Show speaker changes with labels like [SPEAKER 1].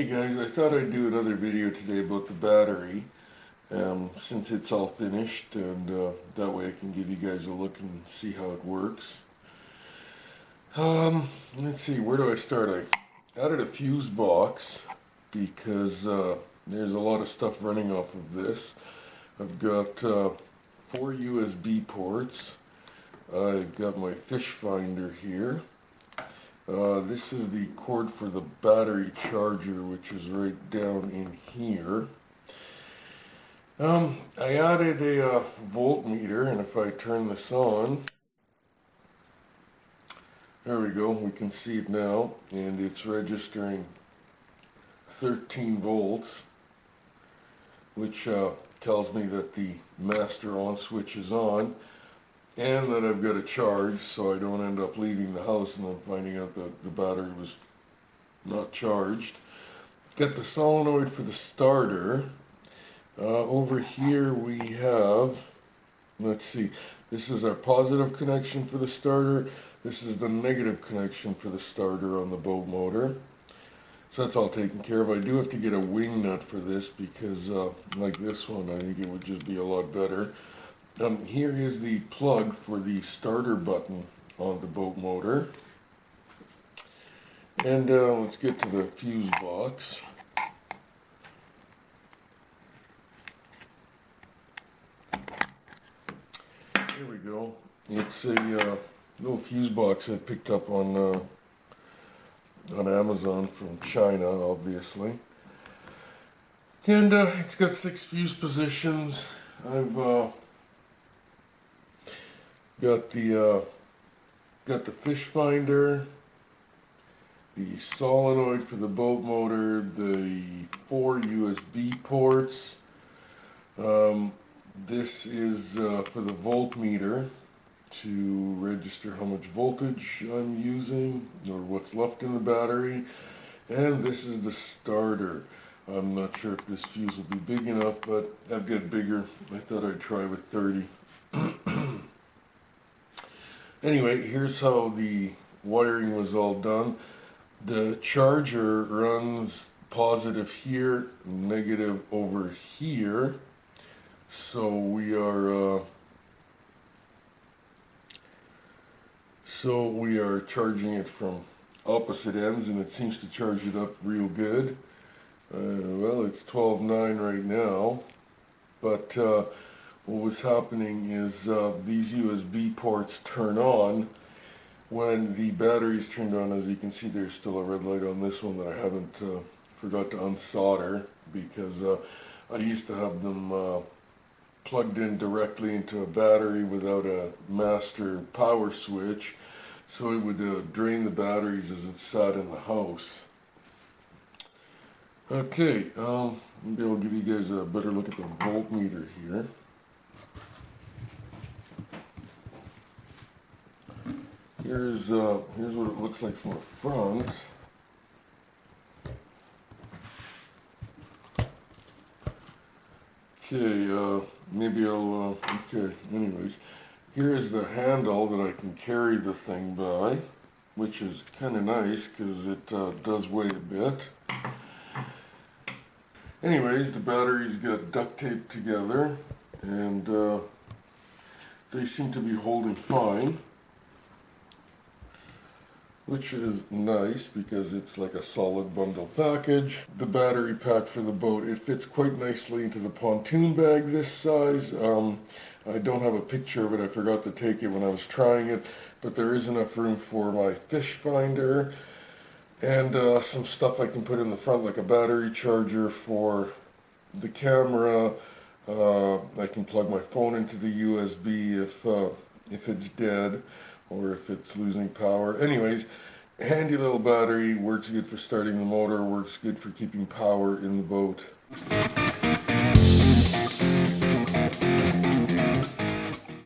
[SPEAKER 1] guys, I thought I'd do another video today about the battery since it's all finished, and that way I can give you guys a look and see how it works. Let's see, where do I start? I added a fuse box because there's a lot of stuff running off of this. I've got 4 USB ports. I've got my fish finder here. This is the cord for the battery charger, which is right down in here. I added a voltmeter, and if I turn this on, there we go, we can see it now, and it's registering 13 volts, which tells me that the master on switch is on, and that I've got a charge, so I don't end up leaving the house and then finding out that the battery was not charged. Got the solenoid for the starter. Over here we have, let's see, this is our positive connection for the starter. This is the negative connection for the starter on the boat motor. So that's all taken care of. I do have to get a wing nut for this because like this one, I think it would just be a lot better. Here is the plug for the starter button on the boat motor. And let's get to the fuse box. Here we go. It's a little fuse box I picked up on Amazon from China, obviously. And it's got 6 fuse positions. I've got the fish finder, the solenoid for the boat motor, the 4 USB ports. This is for the voltmeter to register how much voltage I'm using or what's left in the battery. And this is the starter. I'm not sure if this fuse will be big enough, but I've got bigger. I thought I'd try with 30. Anyway, here's how the wiring was all done. The charger runs positive here, negative over here. So we are charging it from opposite ends, and it seems to charge it up real good. Well, it's 12.9 right now, but what was happening is these USB ports turn on when the battery's turned on. As you can see, there's still a red light on this one that I haven't forgot to unsolder, because I used to have them plugged in directly into a battery without a master power switch, so it would drain the batteries as it sat in the house. Okay, maybe I'll give you guys a better look at the voltmeter here. Here's what it looks like from the front. Okay, maybe I'll, okay, anyways. Here's the handle that I can carry the thing by, which is kind of nice because it does weigh a bit. Anyways, the batteries got duct taped together, and they seem to be holding fine, which is nice because it's like a solid bundle package. The battery pack for the boat, it fits quite nicely into the pontoon bag this size. I don't have a picture of it, I forgot to take it when I was trying it, but there is enough room for my fish finder and some stuff I can put in the front, like a battery charger for the camera. I can plug my phone into the USB if it's dead or if it's losing power. Anyways, handy little battery, works good for starting the motor, works good for keeping power in the boat.